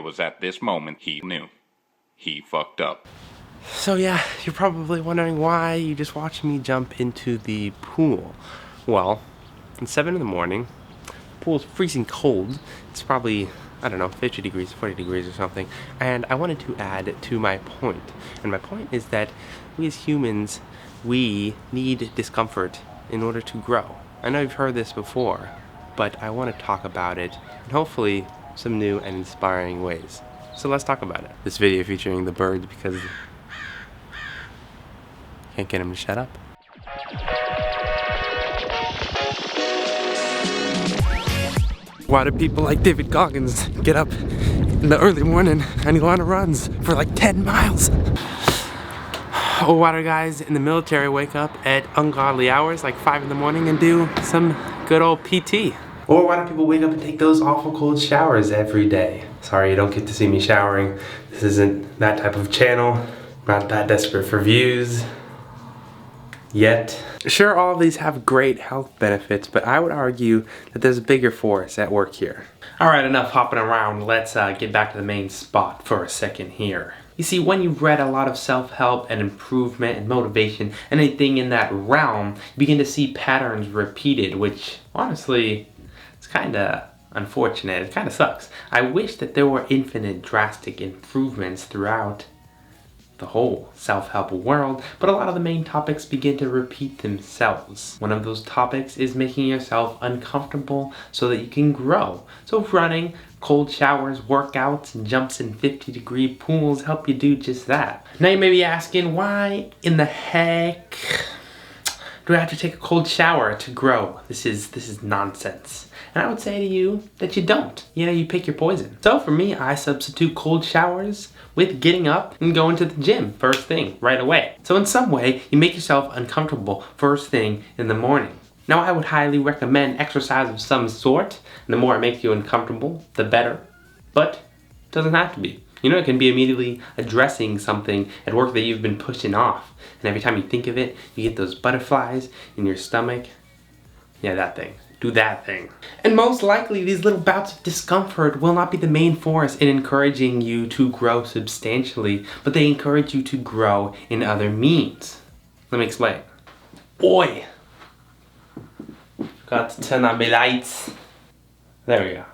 was at this moment he knew. He fucked up. So yeah, you're probably wondering why you just watched me jump into the pool. Well, it's 7 in the morning. The pool's freezing cold. It's probably, I don't know, 50 degrees, 40 degrees or something. And I wanted to add to my point. And my point is that we as humans, we need discomfort in order to grow. I know you've heard this before, but I want to talk about it in hopefully some new and inspiring ways. So let's talk about it. This video featuring the birds because can't get him to shut up. Why do people like David Goggins get up in the early morning and go on runs for like 10 miles? Oh, why do guys in the military wake up at ungodly hours like 5 in the morning and do some good old PT? Or why do people wake up and take those awful cold showers every day? Sorry, you don't get to see me showering. This isn't that type of channel. Not that desperate for views yet. Sure, all of these have great health benefits, but I would argue that there's a bigger force at work here. Alright, enough hopping around. Let's get back to the main spot for a second here. You see, when you've read a lot of self-help and improvement and motivation, anything in that realm, you begin to see patterns repeated, which honestly, it's kinda unfortunate. It kinda sucks. I wish that there were infinite drastic improvements throughout the whole self-help world, but a lot of the main topics begin to repeat themselves. One of those topics is making yourself uncomfortable so that you can grow. So running, cold showers, workouts, and jumps in 50-degree pools help you do just that. Now you may be asking, why in the heck do I have to take a cold shower to grow? This is nonsense. And I would say to you that you don't. You know, you pick your poison. So for me, I substitute cold showers with getting up and going to the gym first thing, right away. So in some way, you make yourself uncomfortable first thing in the morning. Now I would highly recommend exercise of some sort. And the more it makes you uncomfortable, the better. But it doesn't have to be. You know, it can be immediately addressing something at work that you've been pushing off. And every time you think of it, you get those butterflies in your stomach. Yeah, that thing. Do that thing. And most likely, these little bouts of discomfort will not be the main force in encouraging you to grow substantially, but they encourage you to grow in other means. Let me explain. Oi! Got to turn on my lights. There we go.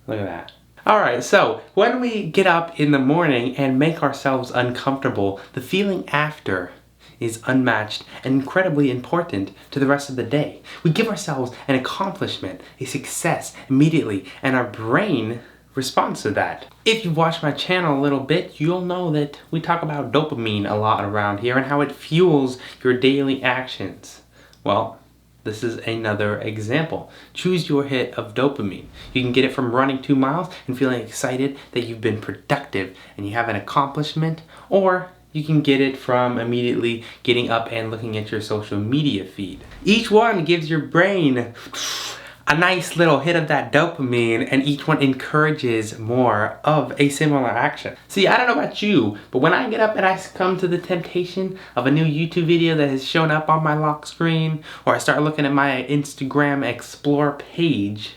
Look at that. Alright, so when we get up in the morning and make ourselves uncomfortable, the feeling after is unmatched and incredibly important to the rest of the day. We give ourselves an accomplishment, a success immediately, and our brain responds to that. If you've watched my channel a little bit, you'll know that we talk about dopamine a lot around here and how it fuels your daily actions. Well, this is another example. Choose your hit of dopamine. You can get it from running 2 miles and feeling excited that you've been productive and you have an accomplishment, or you can get it from immediately getting up and looking at your social media feed. Each one gives your brain a nice little hit of that dopamine, and each one encourages more of a similar action. See, I don't know about you, but when I get up and I succumb to the temptation of a new YouTube video that has shown up on my lock screen, or I start looking at my Instagram Explore page,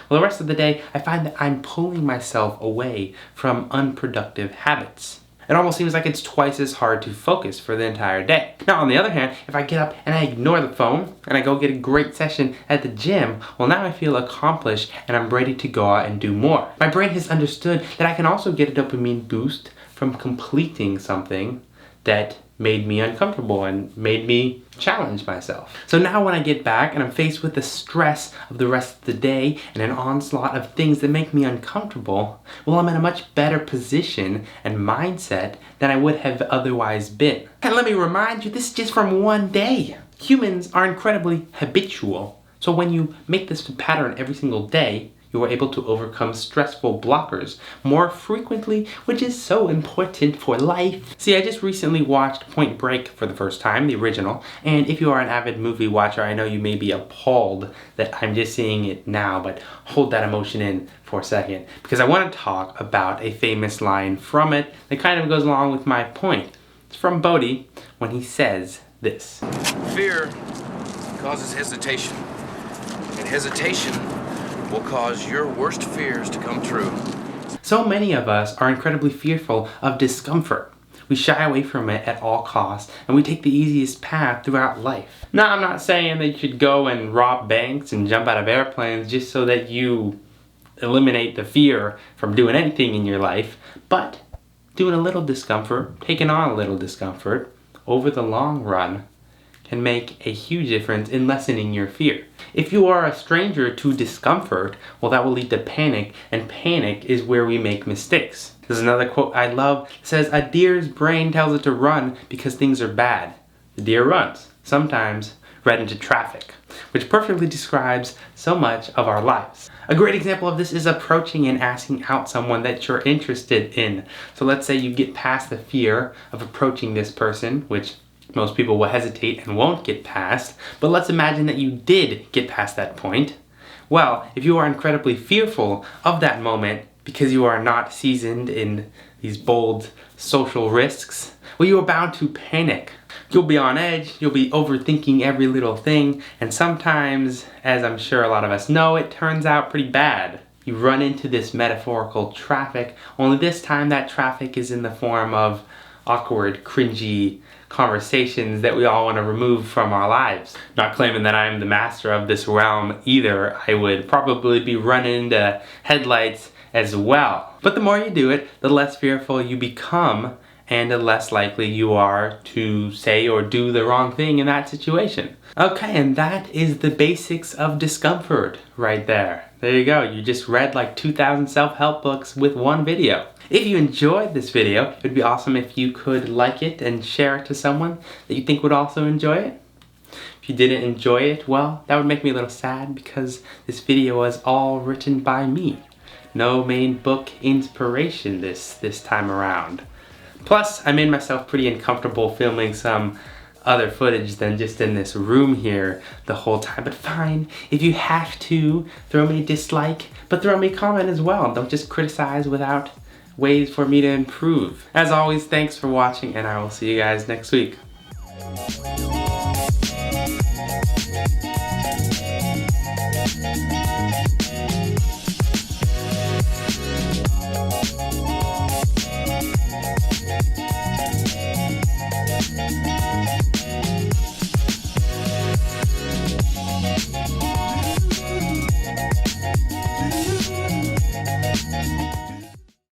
well, the rest of the day, I find that I'm pulling myself away from unproductive habits. It almost seems like it's twice as hard to focus for the entire day. Now, on the other hand, if I get up and I ignore the phone and I go get a great session at the gym, well, now I feel accomplished and I'm ready to go out and do more. My brain has understood that I can also get a dopamine boost from completing something that made me uncomfortable and made me challenge myself. So now when I get back and I'm faced with the stress of the rest of the day and an onslaught of things that make me uncomfortable, well, I'm in a much better position and mindset than I would have otherwise been. And let me remind you, this is just from one day. Humans are incredibly habitual. So when you make this a pattern every single day, you are able to overcome stressful blockers more frequently, which is so important for life. See, I just recently watched Point Break for the first time, the original, and if you are an avid movie watcher, I know you may be appalled that I'm just seeing it now, but hold that emotion in for a second, because I want to talk about a famous line from it that kind of goes along with my point. It's from Bodhi when he says this. Fear causes hesitation, and hesitation will cause your worst fears to come true. So many of us are incredibly fearful of discomfort. We shy away from it at all costs, and we take the easiest path throughout life. Now, I'm not saying that you should go and rob banks and jump out of airplanes just so that you eliminate the fear from doing anything in your life, but doing a little discomfort, taking on a little discomfort, over the long run, can make a huge difference in lessening your fear. If you are a stranger to discomfort, well, that will lead to panic, and panic is where we make mistakes. There's another quote I love. It says, "A deer's brain tells it to run because things are bad. The deer runs, sometimes right into traffic," which perfectly describes so much of our lives. A great example of this is approaching and asking out someone that you're interested in. So let's say you get past the fear of approaching this person, which most people will hesitate and won't get past, but let's imagine that you did get past that point. Well, if you are incredibly fearful of that moment because you are not seasoned in these bold social risks, well, you are bound to panic. You'll be on edge, you'll be overthinking every little thing, and sometimes, as I'm sure a lot of us know, it turns out pretty bad. You run into this metaphorical traffic, only this time that traffic is in the form of awkward, cringy conversations that we all want to remove from our lives. Not claiming that I'm the master of this realm either. I would probably be running into headlights as well. But the more you do it, the less fearful you become, and the less likely you are to say or do the wrong thing in that situation. Okay, and that is the basics of discomfort right there. There you go, you just read like 2,000 self-help books with one video. If you enjoyed this video, it would be awesome if you could like it and share it to someone that you think would also enjoy it. If you didn't enjoy it, well, that would make me a little sad because this video was all written by me. No main book inspiration this time around. Plus, I made myself pretty uncomfortable filming some other footage than just in this room here the whole time, but fine. If you have to, throw me a dislike, but throw me a comment as well. Don't just criticize without ways for me to improve. As always, thanks for watching, and I will see you guys next week.